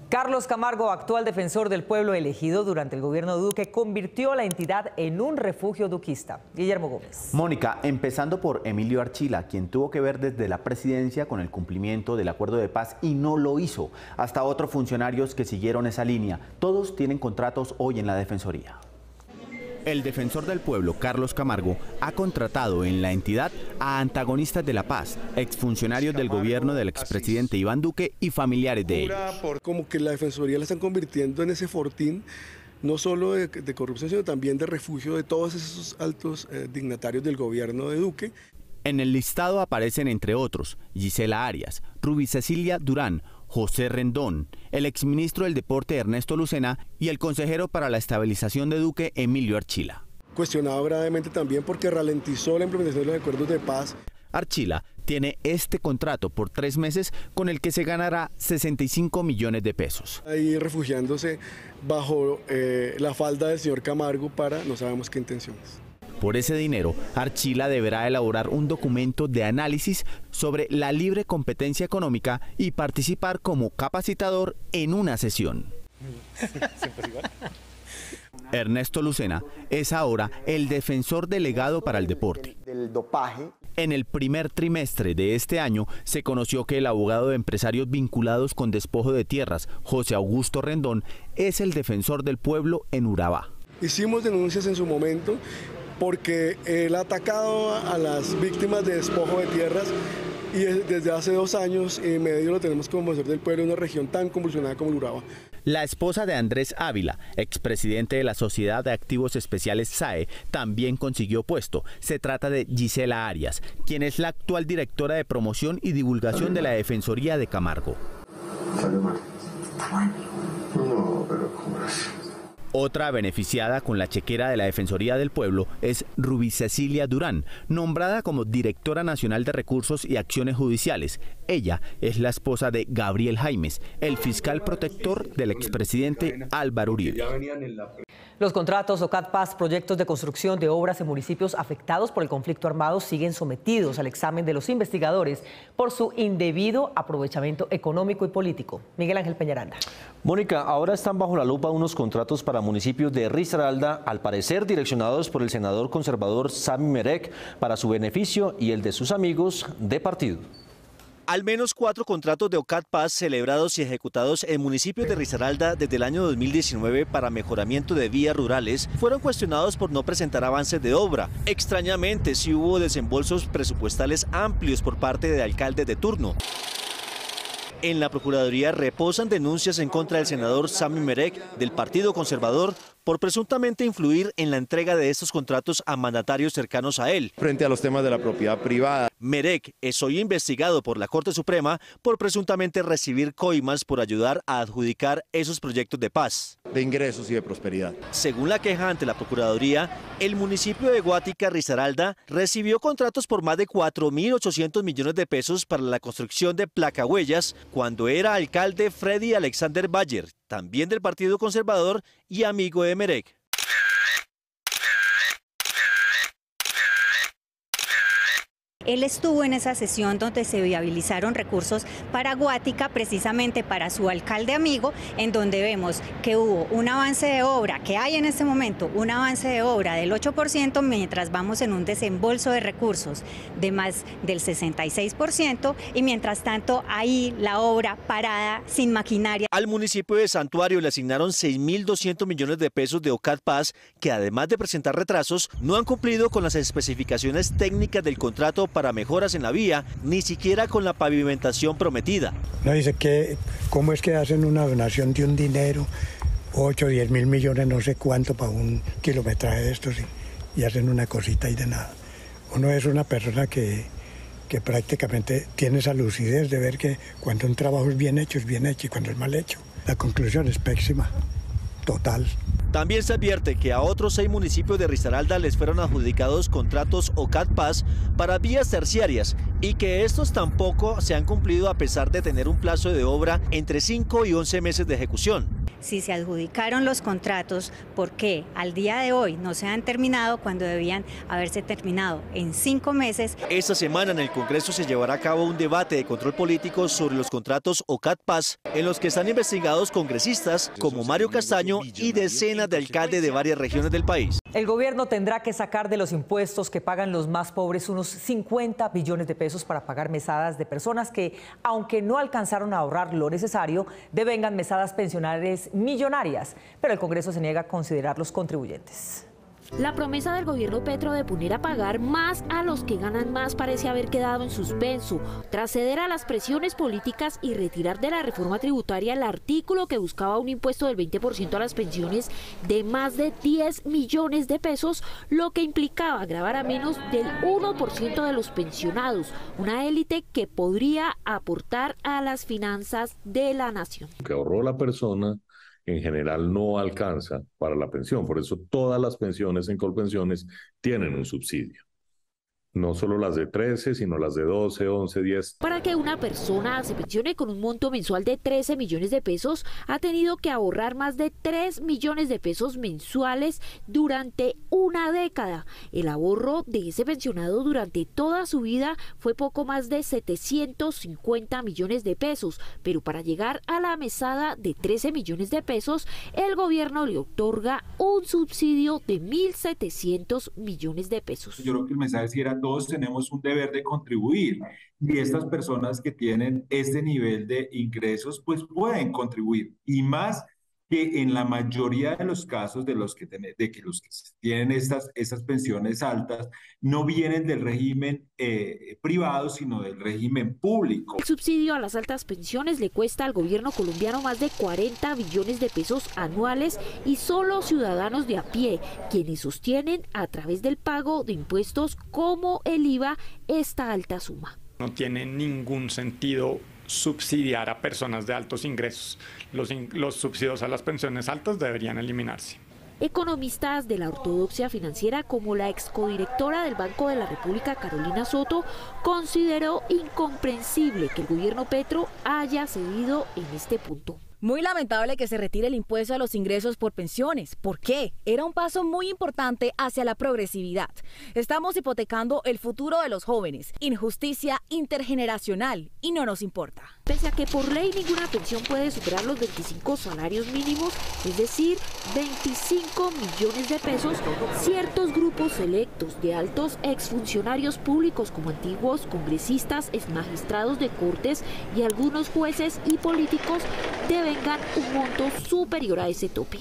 Carlos Camargo, actual defensor del pueblo elegido durante el gobierno de Duque, convirtió a la entidad en un refugio duquista. Guillermo Gómez. Mónica, empezando por Emilio Archila, quien tuvo que ver desde la presidencia con el cumplimiento del acuerdo de paz y no lo hizo, hasta otros funcionarios que siguieron esa línea. Todos tienen contratos hoy en la Defensoría. El defensor del pueblo, Carlos Camargo, ha contratado en la entidad a antagonistas de la paz, exfuncionarios del gobierno del expresidente Iván Duque y familiares de ellos. Como que la Defensoría la están convirtiendo en ese fortín, no solo de corrupción, sino también de refugio de todos esos altos dignatarios del gobierno de Duque. En el listado aparecen, entre otros, Gisela Arias, Ruby Cecilia Durán, José Rendón, el exministro del Deporte Ernesto Lucena y el consejero para la estabilización de Duque, Emilio Archila. Cuestionado gravemente también porque ralentizó la implementación de los acuerdos de paz. Archila tiene este contrato por 3 meses con el que se ganará 65 millones de pesos. Ahí refugiándose bajo la falda del señor Camargo para no sabemos qué intenciones. Por ese dinero, Archila deberá elaborar un documento de análisis sobre la libre competencia económica y participar como capacitador en una sesión. Ernesto Lucena es ahora el defensor delegado para el deporte. En el primer trimestre de este año se conoció que el abogado de empresarios vinculados con despojo de tierras, José Augusto Rendón, es el defensor del pueblo en Urabá. Hicimos denuncias en su momento porque él ha atacado a las víctimas de despojo de tierras y desde hace 2 años y medio lo tenemos como defensor del pueblo en una región tan convulsionada como el Urabá. La esposa de Andrés Ávila, expresidente de la Sociedad de Activos Especiales SAE, también consiguió puesto. Se trata de Gisela Arias, quien es la actual directora de promoción y divulgación de la Defensoría de Camargo. No, pero ¿cómo es? Otra beneficiada con la chequera de la Defensoría del Pueblo es Ruby Cecilia Durán, nombrada como Directora Nacional de Recursos y Acciones Judiciales. Ella es la esposa de Gabriel Jaimes, el fiscal protector del expresidente Álvaro Uribe. Los contratos OCAD Paz, proyectos de construcción de obras en municipios afectados por el conflicto armado, siguen sometidos al examen de los investigadores por su indebido aprovechamiento económico y político. Miguel Ángel Peñaranda. Mónica, ahora están bajo la lupa unos contratos para municipios de Risaralda, al parecer direccionados por el senador conservador Sami Merek para su beneficio y el de sus amigos de partido. Al menos 4 contratos de OCAD Paz celebrados y ejecutados en municipios de Risaralda desde el año 2019 para mejoramiento de vías rurales fueron cuestionados por no presentar avances de obra. Extrañamente, sí hubo desembolsos presupuestales amplios por parte de alcaldes de turno. En la Procuraduría reposan denuncias en contra del senador Sami Merek del Partido Conservador por presuntamente influir en la entrega de estos contratos a mandatarios cercanos a él. Frente a los temas de la propiedad privada. Merek es hoy investigado por la Corte Suprema por presuntamente recibir coimas por ayudar a adjudicar esos proyectos de paz. De ingresos y de prosperidad. Según la queja ante la Procuraduría, el municipio de Guática, Risaralda, recibió contratos por más de 4.800 millones de pesos para la construcción de placahuellas cuando era alcalde Freddy Alexander Bayer, también del Partido Conservador y amigo de Merek. Él estuvo en esa sesión donde se viabilizaron recursos para Guática, precisamente para su alcalde amigo, en donde vemos que hubo un avance de obra, que hay en este momento un avance de obra del 8%, mientras vamos en un desembolso de recursos de más del 66%, y mientras tanto ahí la obra parada, sin maquinaria. Al municipio de Santuario le asignaron 6.200 millones de pesos de OCAD Paz, que además de presentar retrasos, no han cumplido con las especificaciones técnicas del contrato para mejoras en la vía, ni siquiera con la pavimentación prometida. No dice que cómo es que hacen una donación de un dinero, 8 o 10 mil millones, no sé cuánto, para un kilometraje de estos y hacen una cosita y de nada. Uno es una persona que prácticamente tiene esa lucidez de ver que cuando un trabajo es bien hecho y cuando es mal hecho. La conclusión es pésima, total. También se advierte que a otros 6 municipios de Risaralda les fueron adjudicados contratos OCAD Paz para vías terciarias y que estos tampoco se han cumplido a pesar de tener un plazo de obra entre 5 y 11 meses de ejecución. si se adjudicaron los contratos, ¿por qué al día de hoy no se han terminado cuando debían haberse terminado en 5 meses? Esta semana en el Congreso se llevará a cabo un debate de control político sobre los contratos OCAT-Paz, en los que están investigados congresistas como Mario Castaño y decenas de alcaldes de varias regiones del país. El gobierno tendrá que sacar de los impuestos que pagan los más pobres unos 50 billones de pesos para pagar mesadas de personas que, aunque no alcanzaron a ahorrar lo necesario, devengan mesadas pensionales millonarias, pero el Congreso se niega a considerarlos contribuyentes. La promesa del gobierno Petro de poner a pagar más a los que ganan más parece haber quedado en suspenso, tras ceder a las presiones políticas y retirar de la reforma tributaria el artículo que buscaba un impuesto del 20% a las pensiones de más de 10 millones de pesos, lo que implicaba gravar a menos del 1% de los pensionados, una élite que podría aportar a las finanzas de la nación. Que ahorró la persona en general no alcanza para la pensión, por eso todas las pensiones en Colpensiones tienen un subsidio. No solo las de 13, sino las de 12, 11, 10. Para que una persona se pensione con un monto mensual de 13 millones de pesos, ha tenido que ahorrar más de 3 millones de pesos mensuales durante una década. El ahorro de ese pensionado durante toda su vida fue poco más de 750 millones de pesos, pero para llegar a la mesada de 13 millones de pesos, el gobierno le otorga un subsidio de 1.700 millones de pesos. Yo creo que el mensaje sí era: todos tenemos un deber de contribuir, y estas personas que tienen este nivel de ingresos pues pueden contribuir, y más que en la mayoría de los casos de los que tienen estas pensiones altas no vienen del régimen privado, sino del régimen público. El subsidio a las altas pensiones le cuesta al gobierno colombiano más de 40 billones de pesos anuales, y solo ciudadanos de a pie, quienes sostienen a través del pago de impuestos como el IVA esta alta suma. No tiene ningún sentido subsidiar a personas de altos ingresos. Los subsidios a las pensiones altas deberían eliminarse. Economistas de la ortodoxia financiera, como la excodirectora del Banco de la República, Carolina Soto, consideró incomprensible que el gobierno Petro haya cedido en este punto. Muy lamentable que se retire el impuesto a los ingresos por pensiones. ¿Por qué? Era un paso muy importante hacia la progresividad. Estamos hipotecando el futuro de los jóvenes. Injusticia intergeneracional, y no nos importa. Pese a que por ley ninguna pensión puede superar los 25 salarios mínimos, es decir, 25 millones de pesos, ciertos grupos selectos de altos exfuncionarios públicos, como antiguos congresistas, exmagistrados de cortes y algunos jueces y políticos, devengan un monto superior a ese tope.